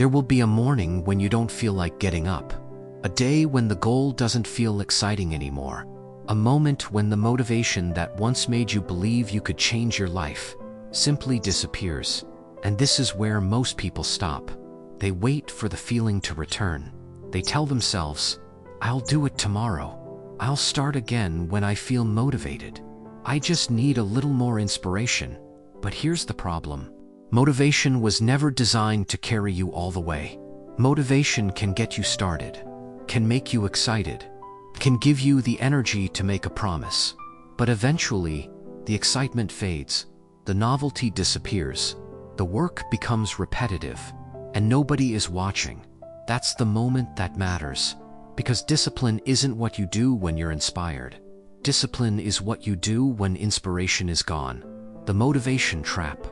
There will be a morning when you don't feel like getting up. A day when the goal doesn't feel exciting anymore. A moment when the motivation that once made you believe you could change your life simply disappears. And this is where most people stop. They wait for the feeling to return. They tell themselves, "I'll do it tomorrow. I'll start again when I feel motivated. I just need a little more inspiration." But here's the problem. Motivation was never designed to carry you all the way. Motivation can get you started, can make you excited, can give you the energy to make a promise. But eventually, the excitement fades, the novelty disappears, the work becomes repetitive, and nobody is watching. That's the moment that matters. Because discipline isn't what you do when you're inspired. Discipline is what you do when inspiration is gone. The motivation trap.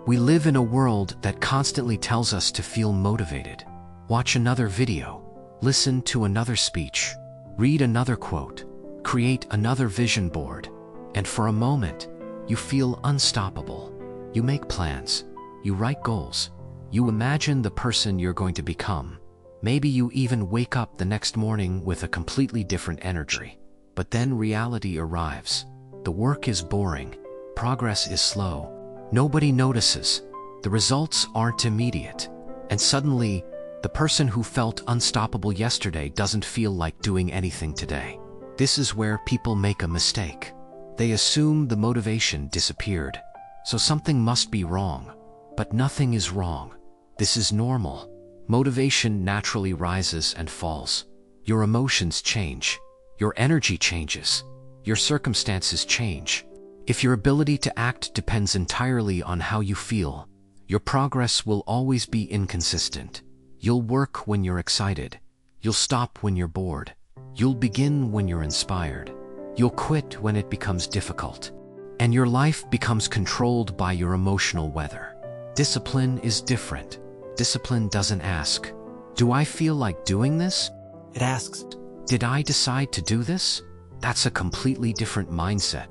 We live in a world that constantly tells us to feel motivated. Watch another video, listen to another speech, read another quote, create another vision board, and for a moment, you feel unstoppable. You make plans, you write goals, you imagine the person you're going to become. Maybe you even wake up the next morning with a completely different energy. But then reality arrives. The work is boring, progress is slow, nobody notices, the results aren't immediate, and suddenly, the person who felt unstoppable yesterday doesn't feel like doing anything today. This is where people make a mistake. They assume the motivation disappeared, so something must be wrong. But nothing is wrong. This is normal. Motivation naturally rises and falls. Your emotions change. Your energy changes. Your circumstances change. If your ability to act depends entirely on how you feel, your progress will always be inconsistent. You'll work when you're excited. You'll stop when you're bored. You'll begin when you're inspired. You'll quit when it becomes difficult. And your life becomes controlled by your emotional weather. Discipline is different. Discipline doesn't ask, "Do I feel like doing this?" It asks, "Did I decide to do this?" That's a completely different mindset.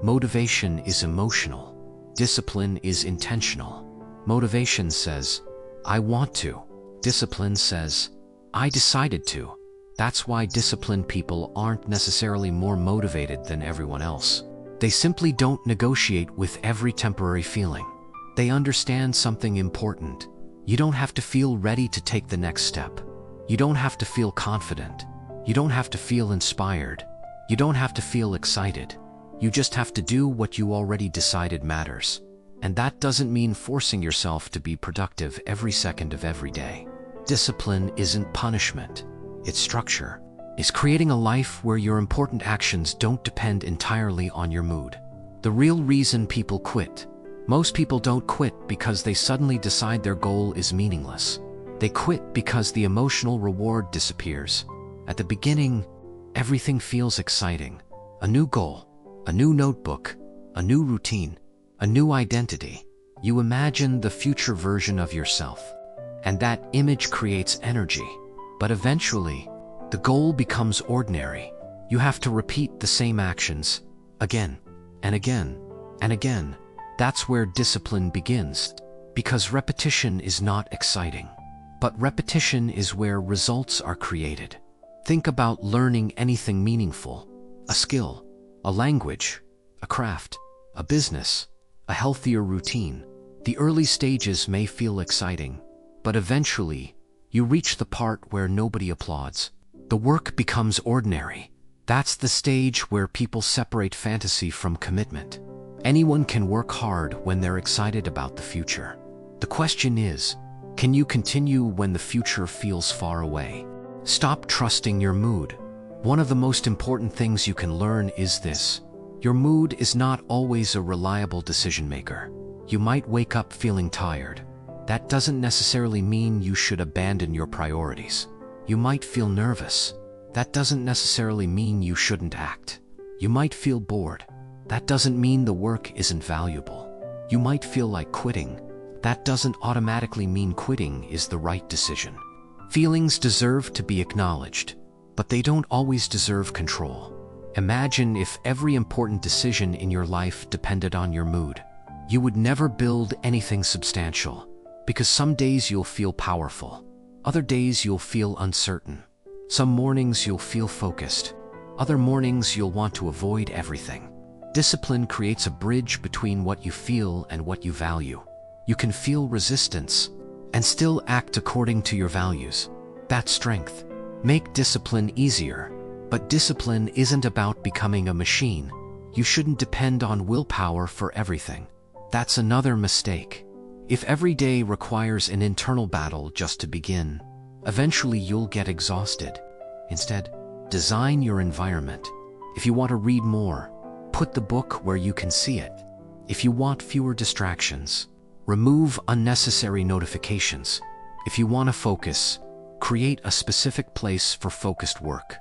Motivation is emotional. Discipline is intentional. Motivation says, "I want to." Discipline says, "I decided to." That's why disciplined people aren't necessarily more motivated than everyone else. They simply don't negotiate with every temporary feeling. They understand something important. You don't have to feel ready to take the next step. You don't have to feel confident. You don't have to feel inspired. You don't have to feel excited. You just have to do what you already decided matters. And that doesn't mean forcing yourself to be productive every second of every day. Discipline isn't punishment. It's structure. It's creating a life where your important actions don't depend entirely on your mood. The real reason people quit. Most people don't quit because they suddenly decide their goal is meaningless. They quit because the emotional reward disappears. At the beginning, everything feels exciting. A new goal, a new notebook, a new routine, a new identity. You imagine the future version of yourself, and that image creates energy. But eventually, the goal becomes ordinary. You have to repeat the same actions again and again and again. That's where discipline begins, because repetition is not exciting. But repetition is where results are created. Think about learning anything meaningful: a skill, a language, a craft, a business, a healthier routine. The early stages may feel exciting, but eventually, you reach the part where nobody applauds. The work becomes ordinary. That's the stage where people separate fantasy from commitment. Anyone can work hard when they're excited about the future. The question is, can you continue when the future feels far away? Stop trusting your mood. One of the most important things you can learn is this: your mood is not always a reliable decision maker. You might wake up feeling tired. That doesn't necessarily mean you should abandon your priorities. You might feel nervous. That doesn't necessarily mean you shouldn't act. You might feel bored. That doesn't mean the work isn't valuable. You might feel like quitting. That doesn't automatically mean quitting is the right decision. Feelings deserve to be acknowledged, but they don't always deserve control. Imagine if every important decision in your life depended on your mood. You would never build anything substantial. Because some days you'll feel powerful. Other days you'll feel uncertain. Some mornings you'll feel focused. Other mornings you'll want to avoid everything. Discipline creates a bridge between what you feel and what you value. You can feel resistance and still act according to your values. That's strength. Make discipline easier. But discipline isn't about becoming a machine. You shouldn't depend on willpower for everything. That's another mistake. If every day requires an internal battle just to begin, eventually you'll get exhausted. Instead, design your environment. If you want to read more, put the book where you can see it. If you want fewer distractions, remove unnecessary notifications. If you want to focus, create a specific place for focused work.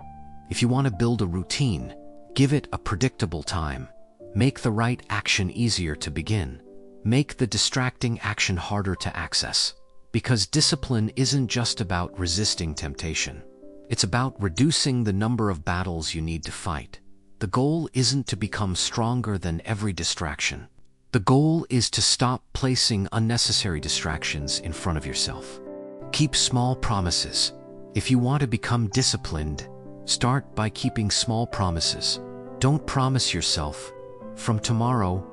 If you want to build a routine, give it a predictable time. Make the right action easier to begin. Make the distracting action harder to access. Because discipline isn't just about resisting temptation. It's about reducing the number of battles you need to fight. The goal isn't to become stronger than every distraction. The goal is to stop placing unnecessary distractions in front of yourself. Keep small promises. If you want to become disciplined, start by keeping small promises. Don't promise yourself, "From tomorrow,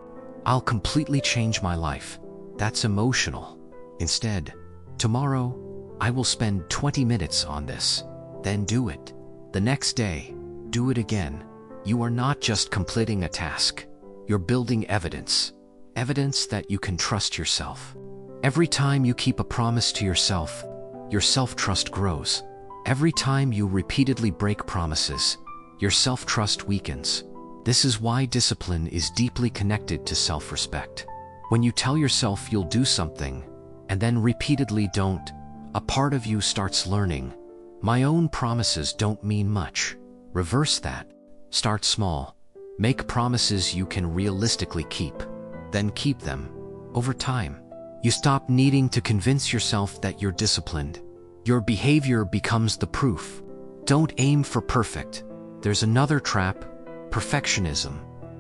I'll completely change my life." That's emotional. Instead, "Tomorrow, I will spend 20 minutes on this." Then do it. The next day, do it again. You are not just completing a task. You're building evidence. Evidence that you can trust yourself. Every time you keep a promise to yourself, your self-trust grows. Every time you repeatedly break promises, your self-trust weakens. This is why discipline is deeply connected to self-respect. When you tell yourself you'll do something, and then repeatedly don't, a part of you starts learning, "My own promises don't mean much." Reverse that. Start small. Make promises you can realistically keep. Then keep them. Over time, you stop needing to convince yourself that you're disciplined. Your behavior becomes the proof. Don't aim for perfect. There's another trap: perfectionism.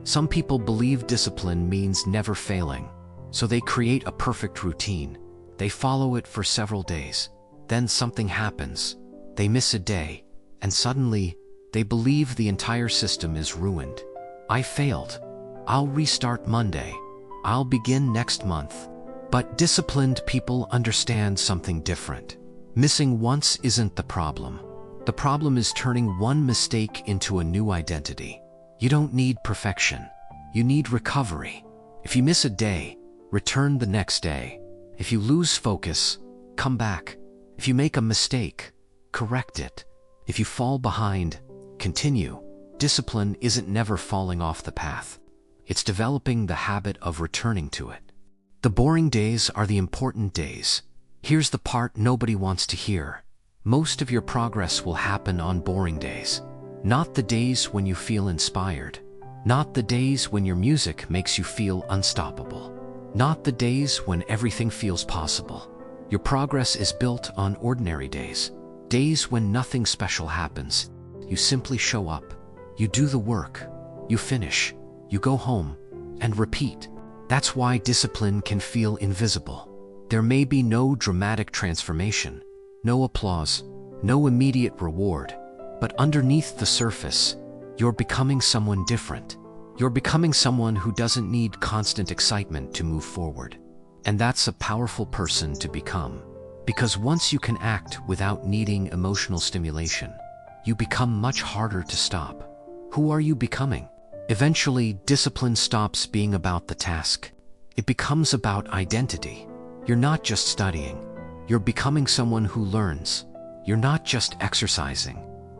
Some people believe discipline means never failing, so they create a perfect routine. They follow it for several days. Then something happens. They miss a day, and suddenly, they believe the entire system is ruined. "I failed. I'll restart Monday. I'll begin next month." But disciplined people understand something different. Missing once isn't the problem. The problem is turning one mistake into a new identity. You don't need perfection. You need recovery. If you miss a day, return the next day. If you lose focus, come back. If you make a mistake, correct it. If you fall behind, continue. Discipline isn't never falling off the path. It's developing the habit of returning to it. The boring days are the important days. Here's the part nobody wants to hear. Most of your progress will happen on boring days. Not the days when you feel inspired. Not the days when your music makes you feel unstoppable. Not the days when everything feels possible. Your progress is built on ordinary days. Days when nothing special happens. You simply show up. You do the work. You finish. You go home. And repeat. That's why discipline can feel invisible. There may be no dramatic transformation, no applause, no immediate reward. But underneath the surface, you're becoming someone different. You're becoming someone who doesn't need constant excitement to move forward. And that's a powerful person to become. Because once you can act without needing emotional stimulation, you become much harder to stop. Who are you becoming? Eventually, discipline stops being about the task. It becomes about identity. You're not just studying. You're becoming someone who learns. You're not just exercising.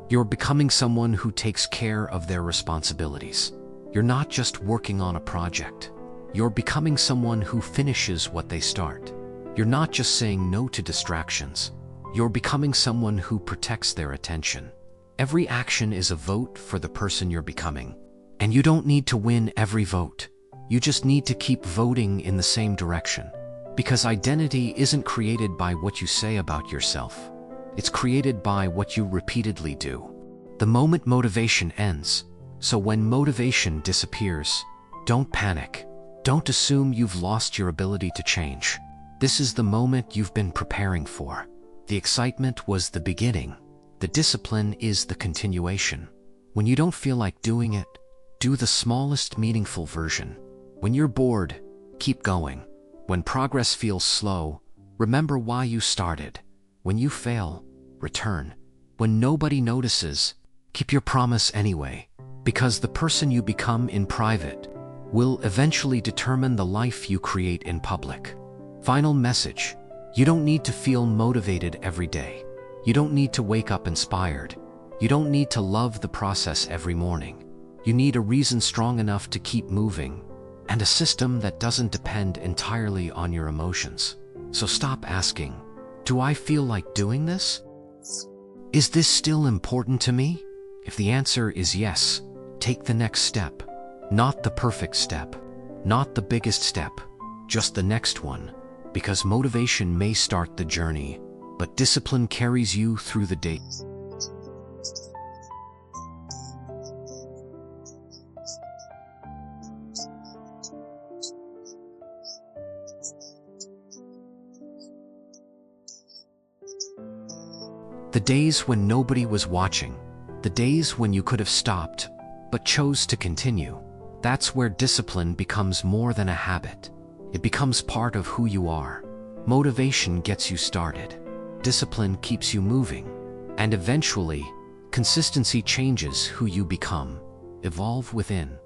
You're becoming someone who takes care of their responsibilities. You're not just working on a project. You're becoming someone who finishes what they start. You're not just saying no to distractions. You're becoming someone who protects their attention. Every action is a vote for the person you're becoming. And you don't need to win every vote. You just need to keep voting in the same direction. Because identity isn't created by what you say about yourself. It's created by what you repeatedly do. The moment motivation ends, so when motivation disappears, don't panic. Don't assume you've lost your ability to change. This is the moment you've been preparing for. The excitement was the beginning. The discipline is the continuation. When you don't feel like doing it, do the smallest meaningful version. When you're bored, keep going. When progress feels slow, remember why you started. When you fail, return. When nobody notices, keep your promise anyway, because the person you become in private will eventually determine the life you create in public. Final message: you don't need to feel motivated every day. You don't need to wake up inspired. You don't need to love the process every morning. You need a reason strong enough to keep moving, and a system that doesn't depend entirely on your emotions. So stop asking, do I feel like doing this? Is this still important to me? If the answer is yes, take the next step. Not the perfect step, not the biggest step, just the next one. Because motivation may start the journey, but discipline carries you through the day. The days when nobody was watching, the days when you could have stopped, but chose to continue. That's where discipline becomes more than a habit. It becomes part of who you are. Motivation gets you started. Discipline keeps you moving. And eventually, consistency changes who you become. Evolve within.